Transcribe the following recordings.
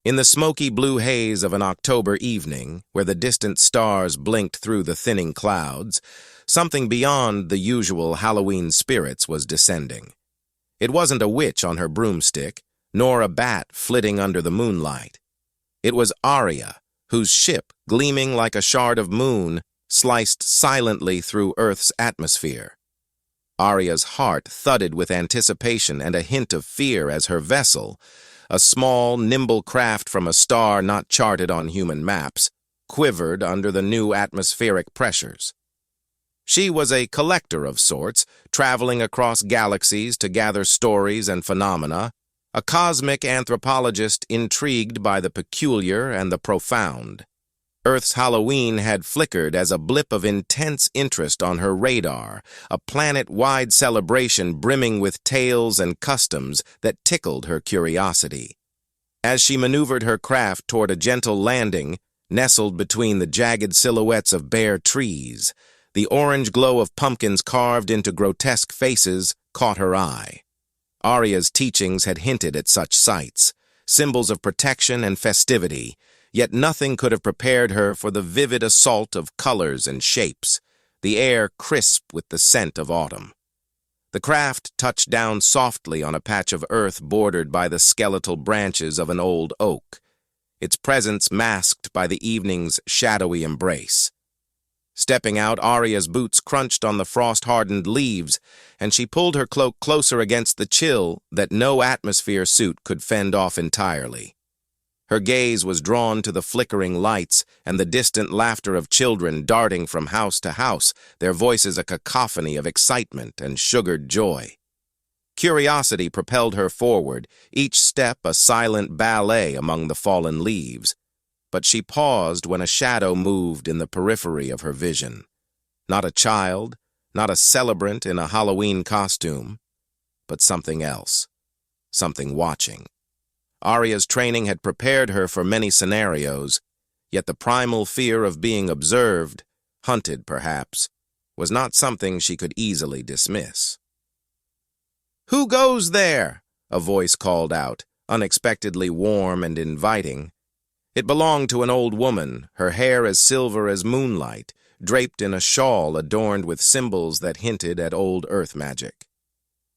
In the smoky blue haze of an October evening, where the distant stars blinked through the thinning clouds, something beyond the usual Halloween spirits was descending. It wasn't a witch on her broomstick, nor a bat flitting under the moonlight. It was Aria, whose ship, gleaming like a shard of moon, sliced silently through Earth's atmosphere. Aria's heart thudded with anticipation and a hint of fear as her vessel, a small, nimble craft from a star not charted on human maps, quivered under the new atmospheric pressures. She was a collector of sorts, traveling across galaxies to gather stories and phenomena, a cosmic anthropologist intrigued by the peculiar and the profound. Earth's Halloween had flickered as a blip of intense interest on her radar, a planet-wide celebration brimming with tales and customs that tickled her curiosity. As she maneuvered her craft toward a gentle landing, nestled between the jagged silhouettes of bare trees, the orange glow of pumpkins carved into grotesque faces caught her eye. Aria's teachings had hinted at such sights, symbols of protection and festivity, yet nothing could have prepared her for the vivid assault of colors and shapes, the air crisp with the scent of autumn. The craft touched down softly on a patch of earth bordered by the skeletal branches of an old oak, its presence masked by the evening's shadowy embrace. Stepping out, Aria's boots crunched on the frost-hardened leaves, and she pulled her cloak closer against the chill that no atmosphere suit could fend off entirely. Her gaze was drawn to the flickering lights and the distant laughter of children darting from house to house, their voices a cacophony of excitement and sugared joy. Curiosity propelled her forward, each step a silent ballet among the fallen leaves. But she paused when a shadow moved in the periphery of her vision. Not a child, not a celebrant in a Halloween costume, but something else, something watching. Aria's training had prepared her for many scenarios, yet the primal fear of being observed, hunted perhaps, was not something she could easily dismiss. "Who goes there?" a voice called out, unexpectedly warm and inviting. It belonged to an old woman, her hair as silver as moonlight, draped in a shawl adorned with symbols that hinted at old earth magic.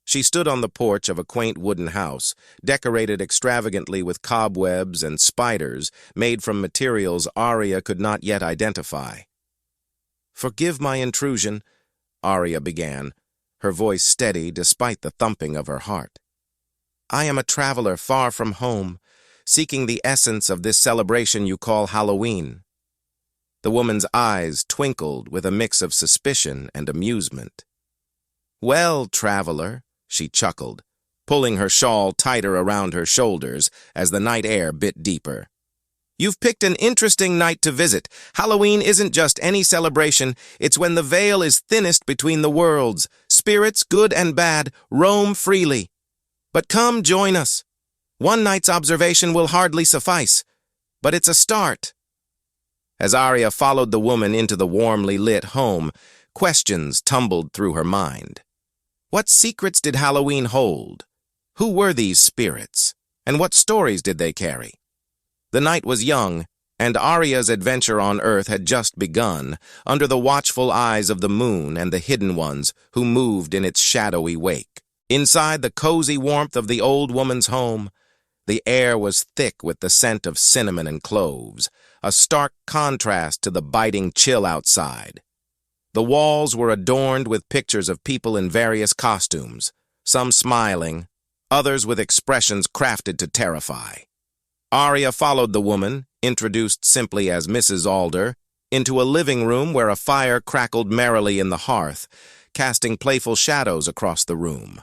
She stood on the porch of a quaint wooden house, decorated extravagantly with cobwebs and spiders made from materials Aria could not yet identify. "Forgive my intrusion," Aria began, her voice steady despite the thumping of her heart. "I am a traveler far from home, seeking the essence of this celebration you call Halloween." The woman's eyes twinkled with a mix of suspicion and amusement. "Well, traveler," she chuckled, pulling her shawl tighter around her shoulders as the night air bit deeper. "You've picked an interesting night to visit. Halloween isn't just any celebration, it's when the veil is thinnest between the worlds. Spirits, good and bad, roam freely. But come join us. One night's observation will hardly suffice, but it's a start." As Aria followed the woman into the warmly lit home, questions tumbled through her mind. What secrets did Halloween hold? Who were these spirits? And what stories did they carry? The night was young, and Aria's adventure on Earth had just begun, under the watchful eyes of the moon and the hidden ones who moved in its shadowy wake. Inside the cozy warmth of the old woman's home, the air was thick with the scent of cinnamon and cloves, a stark contrast to the biting chill outside. The walls were adorned with pictures of people in various costumes, some smiling, others with expressions crafted to terrify. Aria followed the woman, introduced simply as Mrs. Alder, into a living room where a fire crackled merrily in the hearth, casting playful shadows across the room.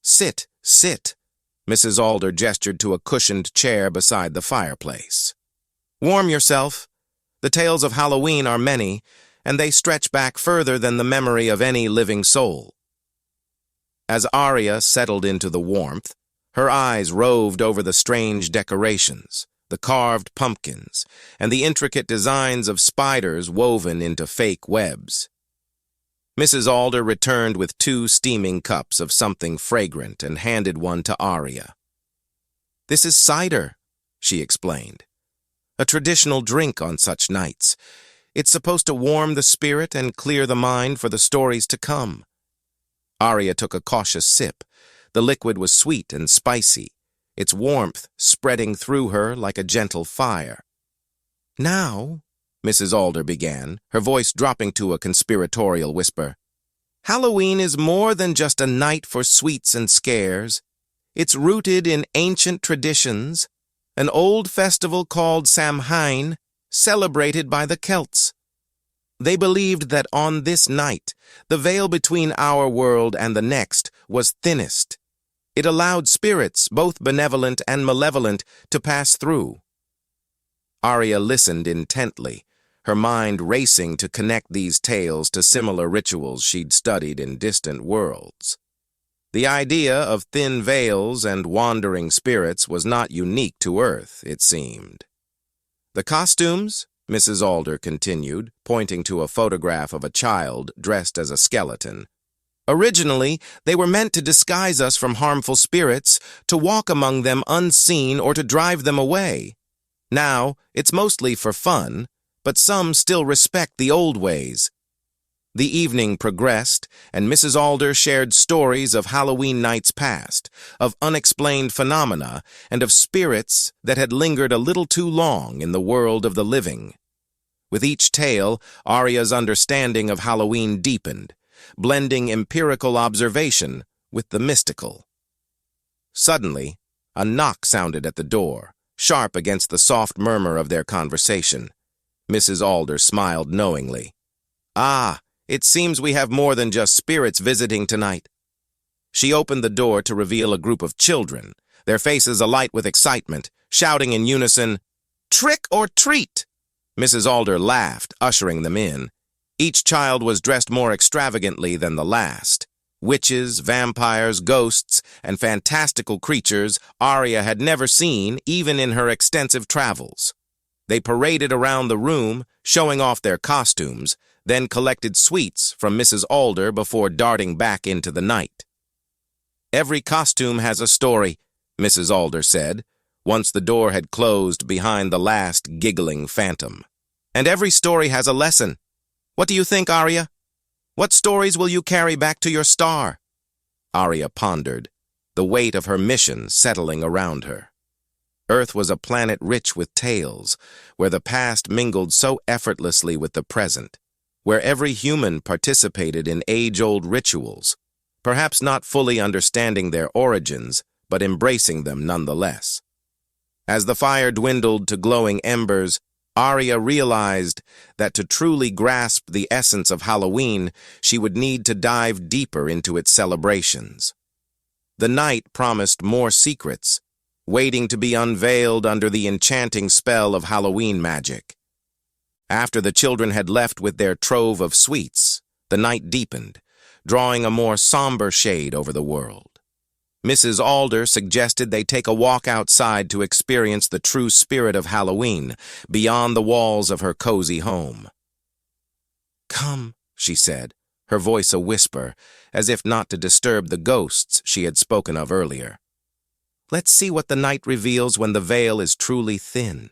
"Sit, sit." Mrs. Alder gestured to a cushioned chair beside the fireplace. "Warm yourself. The tales of Halloween are many, and they stretch back further than the memory of any living soul." As Aria settled into the warmth, her eyes roved over the strange decorations, the carved pumpkins, and the intricate designs of spiders woven into fake webs. Mrs. Alder returned with 2 steaming cups of something fragrant and handed one to Aria. "This is cider," she explained. "A traditional drink on such nights. It's supposed to warm the spirit and clear the mind for the stories to come." Aria took a cautious sip. The liquid was sweet and spicy, its warmth spreading through her like a gentle fire. "Now," Mrs. Alder began, her voice dropping to a conspiratorial whisper, "Halloween is more than just a night for sweets and scares. It's rooted in ancient traditions, an old festival called Samhain, celebrated by the Celts. They believed that on this night, the veil between our world and the next was thinnest. It allowed spirits, both benevolent and malevolent, to pass through." Aria listened intently, her mind racing to connect these tales to similar rituals she'd studied in distant worlds. The idea of thin veils and wandering spirits was not unique to Earth, it seemed. "The costumes," Mrs. Alder continued, pointing to a photograph of a child dressed as a skeleton. "Originally, they were meant to disguise us from harmful spirits, to walk among them unseen or to drive them away. Now, it's mostly for fun, but some still respect the old ways." The evening progressed, and Mrs. Alder shared stories of Halloween nights past, of unexplained phenomena, and of spirits that had lingered a little too long in the world of the living. With each tale, Aria's understanding of Halloween deepened, blending empirical observation with the mystical. Suddenly, a knock sounded at the door, sharp against the soft murmur of their conversation. Mrs. Alder smiled knowingly. "Ah, it seems we have more than just spirits visiting tonight." She opened the door to reveal a group of children, their faces alight with excitement, shouting in unison, "Trick or treat!" Mrs. Alder laughed, ushering them in. Each child was dressed more extravagantly than the last. Witches, vampires, ghosts, and fantastical creatures Aria had never seen, even in her extensive travels. They paraded around the room, showing off their costumes, then collected sweets from Mrs. Alder before darting back into the night. "Every costume has a story," Mrs. Alder said, once the door had closed behind the last giggling phantom. "And every story has a lesson. What do you think, Aria? What stories will you carry back to your star?" Aria pondered, the weight of her mission settling around her. Earth was a planet rich with tales, where the past mingled so effortlessly with the present, where every human participated in age-old rituals, perhaps not fully understanding their origins, but embracing them nonetheless. As the fire dwindled to glowing embers, Aria realized that to truly grasp the essence of Halloween, she would need to dive deeper into its celebrations. The night promised more secrets, waiting to be unveiled under the enchanting spell of HalloweenMagic. After the children had left with their trove of sweets, the night deepened, drawing a more somber shade over the world. Mrs. Alder suggested they take a walk outside to experience the true spirit of Halloween, beyond the walls of her cozy home. "Come," she said, her voice a whisper, as if not to disturb the ghosts she had spoken of earlier. "Let's see what the night reveals when the veil is truly thin."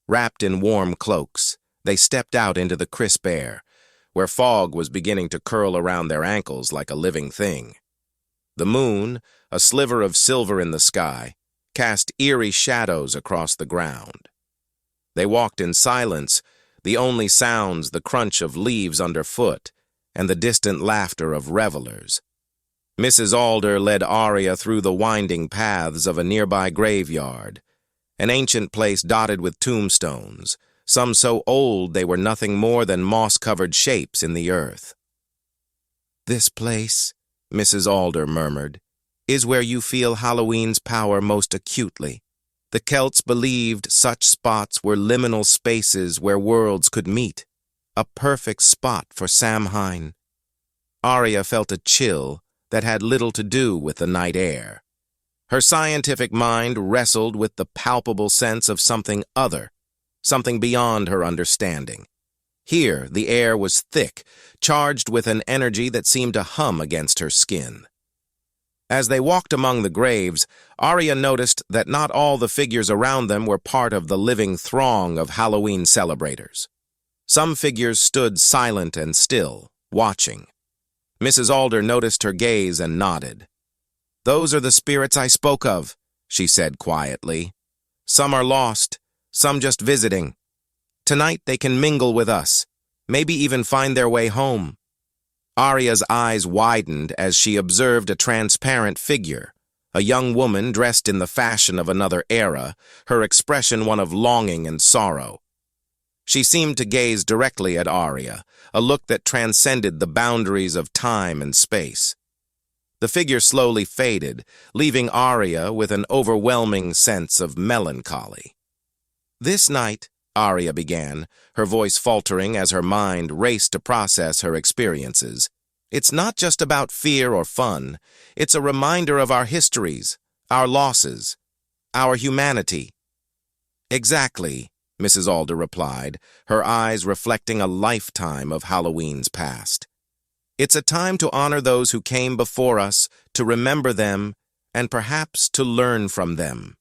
Wrapped in warm cloaks, they stepped out into the crisp air, where fog was beginning to curl around their ankles like a living thing. The moon, a sliver of silver in the sky, cast eerie shadows across the ground. They walked in silence, the only sounds the crunch of leaves underfoot and the distant laughter of revelers. Mrs. Alder led Aria through the winding paths of a nearby graveyard, an ancient place dotted with tombstones, some so old they were nothing more than moss-covered shapes in the earth. "This place," Mrs. Alder murmured, "is where you feel Halloween's power most acutely. The Celts believed such spots were liminal spaces where worlds could meet, a perfect spot for Samhain." Aria felt a chill that had little to do with the night air. Her scientific mind wrestled with the palpable sense of something other, something beyond her understanding. Here, the air was thick, charged with an energy that seemed to hum against her skin. As they walked among the graves, Aria noticed that not all the figures around them were part of the living throng of Halloween celebrators. Some figures stood silent and still, watching. Mrs. Alder noticed her gaze and nodded. "Those are the spirits I spoke of," she said quietly. "Some are lost, some just visiting. Tonight they can mingle with us, maybe even find their way home." Aria's eyes widened as she observed a transparent figure, a young woman dressed in the fashion of another era, her expression one of longing and sorrow. She seemed to gaze directly at Aria, a look that transcended the boundaries of time and space. The figure slowly faded, leaving Aria with an overwhelming sense of melancholy. "This night," Aria began, her voice faltering as her mind raced to process her experiences, "it's not just about fear or fun. It's a reminder of our histories, our losses, our humanity." "Exactly," Mrs. Alder replied, her eyes reflecting a lifetime of Halloween's past. "It's a time to honor those who came before us, to remember them, and perhaps to learn from them."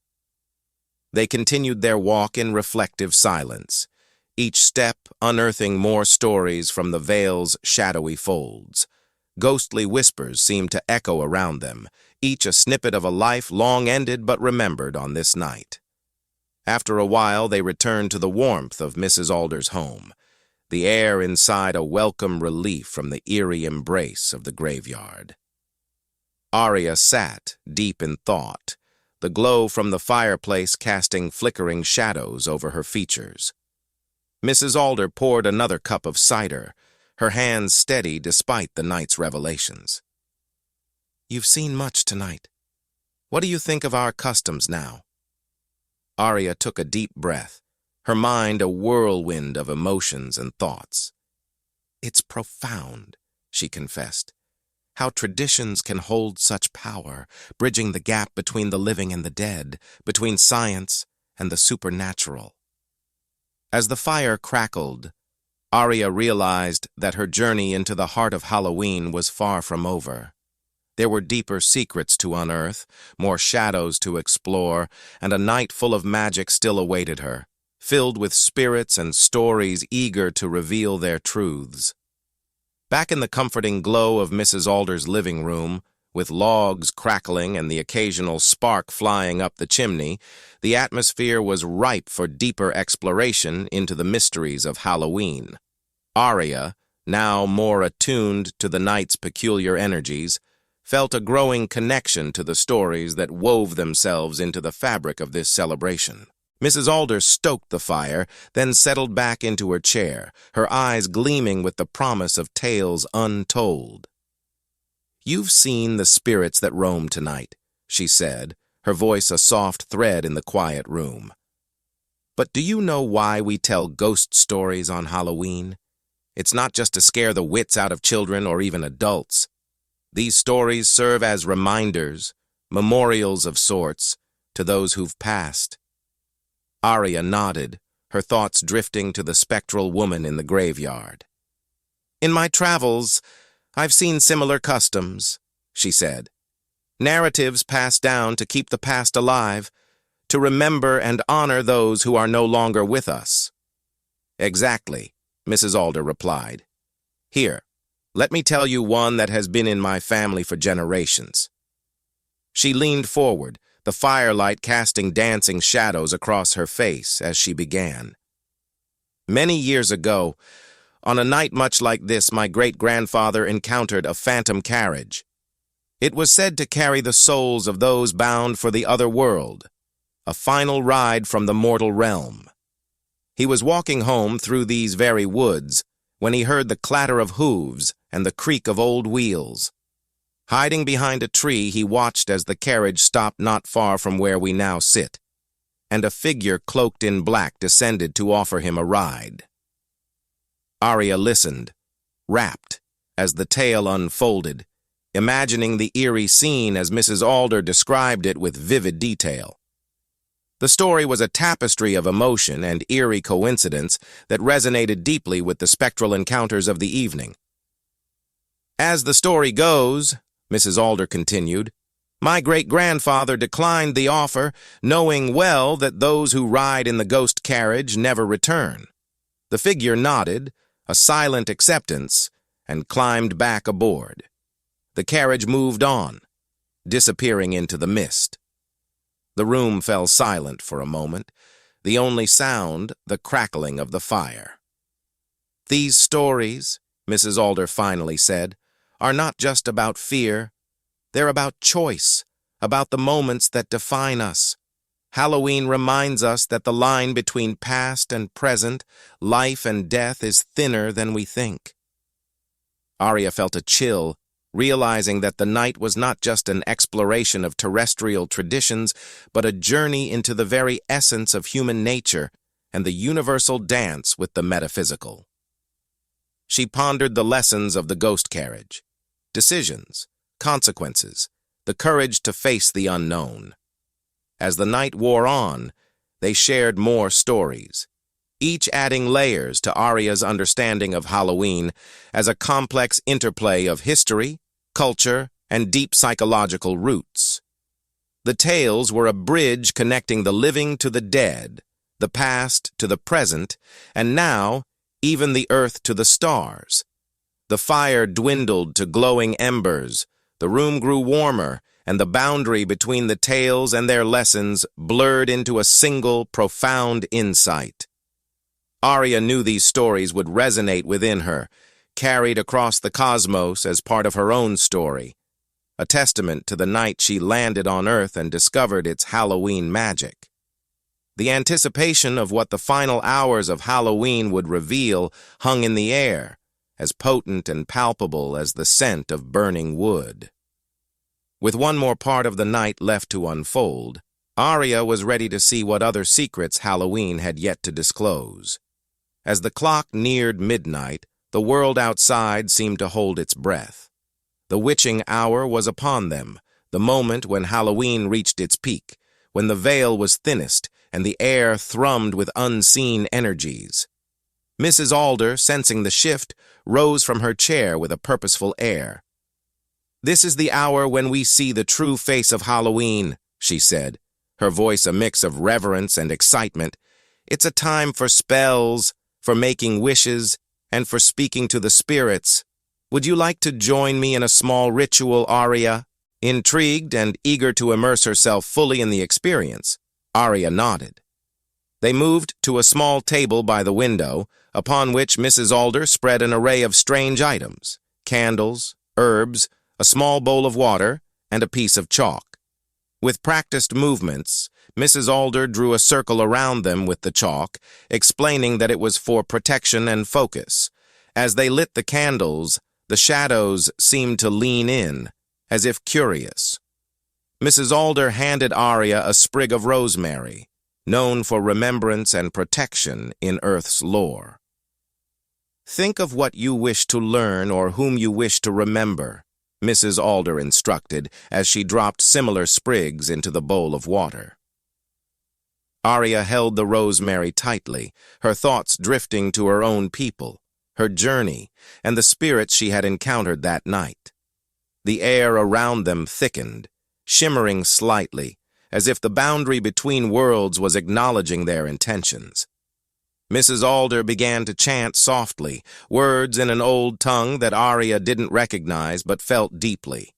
They continued their walk in reflective silence, each step unearthing more stories from the veil's shadowy folds. Ghostly whispers seemed to echo around them, each a snippet of a life long ended but remembered on this night. After a while, they returned to the warmth of Mrs. Alder's home, the air inside a welcome relief from the eerie embrace of the graveyard. Aria sat, deep in thought, the glow from the fireplace casting flickering shadows over her features. Mrs. Alder poured another cup of cider, her hands steady despite the night's revelations. "You've seen much tonight. What do you think of our customs now?" Aria took a deep breath, her mind a whirlwind of emotions and thoughts. "It's profound," she confessed. "How traditions can hold such power, bridging the gap between the living and the dead, between science and the supernatural." As the fire crackled, Aria realized that her journey into the heart of Halloween was far from over. There were deeper secrets to unearth, more shadows to explore, and a night full of magic still awaited her, filled with spirits and stories eager to reveal their truths. Back in the comforting glow of Mrs. Alder's living room, with logs crackling and the occasional spark flying up the chimney, the atmosphere was ripe for deeper exploration into the mysteries of Halloween. Aria, now more attuned to the night's peculiar energies, felt a growing connection to the stories that wove themselves into the fabric of this celebration. Mrs. Alder stoked the fire, then settled back into her chair, her eyes gleaming with the promise of tales untold. "You've seen the spirits that roam tonight," she said, her voice a soft thread in the quiet room. "But do you know why we tell ghost stories on Halloween? It's not just to scare the wits out of children or even adults. These stories serve as reminders, memorials of sorts, to those who've passed." Aria nodded, her thoughts drifting to the spectral woman in the graveyard. "In my travels, I've seen similar customs," she said. "Narratives passed down to keep the past alive, to remember and honor those who are no longer with us." "Exactly," Mrs. Alder replied. "Here, let me tell you one that has been in my family for generations." She leaned forward, the firelight casting dancing shadows across her face as she began. "Many years ago, on a night much like this, my great-grandfather encountered a phantom carriage. It was said to carry the souls of those bound for the other world, a final ride from the mortal realm. He was walking home through these very woods when he heard the clatter of hooves and the creak of old wheels. Hiding behind a tree, he watched as the carriage stopped not far from where we now sit, and a figure cloaked in black descended to offer him a ride." Aria listened, rapt, as the tale unfolded, imagining the eerie scene as Mrs. Alder described it with vivid detail. The story was a tapestry of emotion and eerie coincidence that resonated deeply with the spectral encounters of the evening. "As the story goes," Mrs. Alder continued, My great-grandfather declined the offer, knowing well that those who ride in the ghost carriage never return. The figure nodded, a silent acceptance, and climbed back aboard. The carriage moved on, disappearing into the mist. The room fell silent for a moment, the only sound the crackling of the fire. "These stories," Mrs. Alder finally said, "are not just about fear. They're about choice, about the moments that define us. Halloween reminds us that the line between past and present, life and death, is thinner than we think." Aria felt a chill, realizing that the night was not just an exploration of terrestrial traditions, but a journey into the very essence of human nature and the universal dance with the metaphysical. She pondered the lessons of the ghost carriage: decisions, consequences, the courage to face the unknown. As the night wore on, they shared more stories, each adding layers to Aria's understanding of Halloween as a complex interplay of history, culture, and deep psychological roots. The tales were a bridge connecting the living to the dead, the past to the present, and now, even the earth to the stars. The fire dwindled to glowing embers, the room grew warmer, and the boundary between the tales and their lessons blurred into a single, profound insight. Aria knew these stories would resonate within her, carried across the cosmos as part of her own story, a testament to the night she landed on Earth and discovered its Halloween magic. The anticipation of what the final hours of Halloween would reveal hung in the air, as potent and palpable as the scent of burning wood. With one more part of the night left to unfold, Aria was ready to see what other secrets Halloween had yet to disclose. As the clock neared midnight, the world outside seemed to hold its breath. The witching hour was upon them, the moment when Halloween reached its peak, when the veil was thinnest and the air thrummed with unseen energies. Mrs. Alder, sensing the shift, rose from her chair with a purposeful air. "This is the hour when we see the true face of Halloween," she said, her voice a mix of reverence and excitement. "It's a time for spells, for making wishes, and for speaking to the spirits. Would you like to join me in a small ritual, Aria?" Intrigued and eager to immerse herself fully in the experience, Aria nodded. They moved to a small table by the window, upon which Mrs. Alder spread an array of strange items: candles, herbs, a small bowl of water, and a piece of chalk. With practiced movements, Mrs. Alder drew a circle around them with the chalk, explaining that it was for protection and focus. As they lit the candles, the shadows seemed to lean in, as if curious. Mrs. Alder handed Aria a sprig of rosemary, known for remembrance and protection in Earth's lore. "Think of what you wish to learn or whom you wish to remember," Mrs. Alder instructed as she dropped similar sprigs into the bowl of water. Aria held the rosemary tightly, her thoughts drifting to her own people, her journey, and the spirits she had encountered that night. The air around them thickened, shimmering slightly, as if the boundary between worlds was acknowledging their intentions. Mrs. Alder began to chant softly, words in an old tongue that Aria didn't recognize but felt deeply.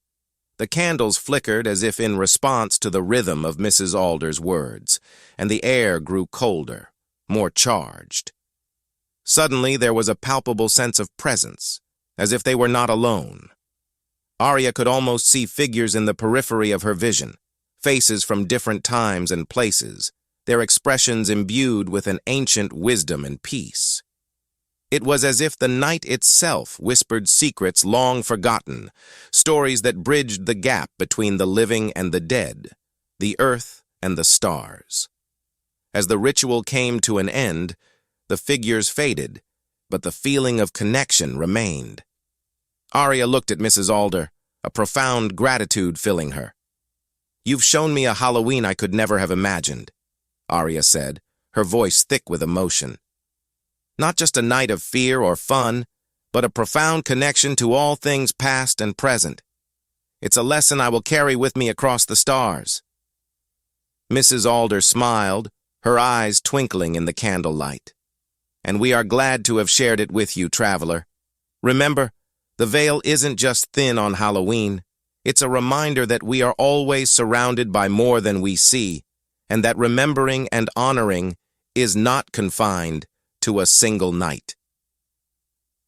The candles flickered as if in response to the rhythm of Mrs. Alder's words, and the air grew colder, more charged. Suddenly there was a palpable sense of presence, as if they were not alone. Aria could almost see figures in the periphery of her vision, faces from different times and places, their expressions imbued with an ancient wisdom and peace. It was as if the night itself whispered secrets long forgotten, stories that bridged the gap between the living and the dead, the earth and the stars. As the ritual came to an end, the figures faded, but the feeling of connection remained. Aria looked at Mrs. Alder, a profound gratitude filling her. "You've shown me a Halloween I could never have imagined," Aria said, her voice thick with emotion. "Not just a night of fear or fun, but a profound connection to all things past and present. It's a lesson I will carry with me across the stars." Mrs. Alder smiled, her eyes twinkling in the candlelight. "And we are glad to have shared it with you, traveler. Remember, the veil isn't just thin on Halloween. It's a reminder that we are always surrounded by more than we see, and that remembering and honoring is not confined to a single night."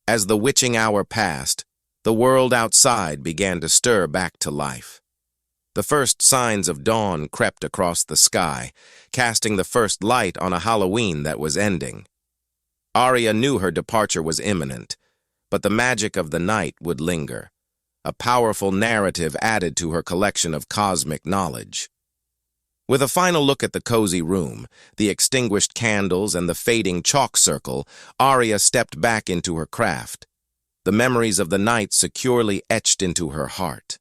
As the witching hour passed, the world outside began to stir back to life. The first signs of dawn crept across the sky, casting the first light on a Halloween that was ending. Aria knew her departure was imminent, but the magic of the night would linger, a powerful narrative added to her collection of cosmic knowledge. With a final look at the cozy room, the extinguished candles and the fading chalk circle, Aria stepped back into her craft, the memories of the night securely etched into her heart.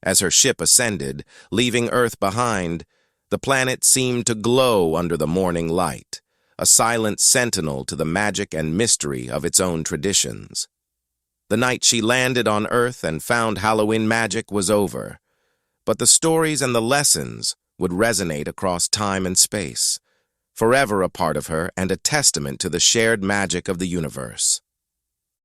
As her ship ascended, leaving Earth behind, the planet seemed to glow under the morning light, a silent sentinel to the magic and mystery of its own traditions. The night she landed on Earth and found HalloweenMagic was over, but the stories and the lessons would resonate across time and space, forever a part of her and a testament to the shared magic of the universe.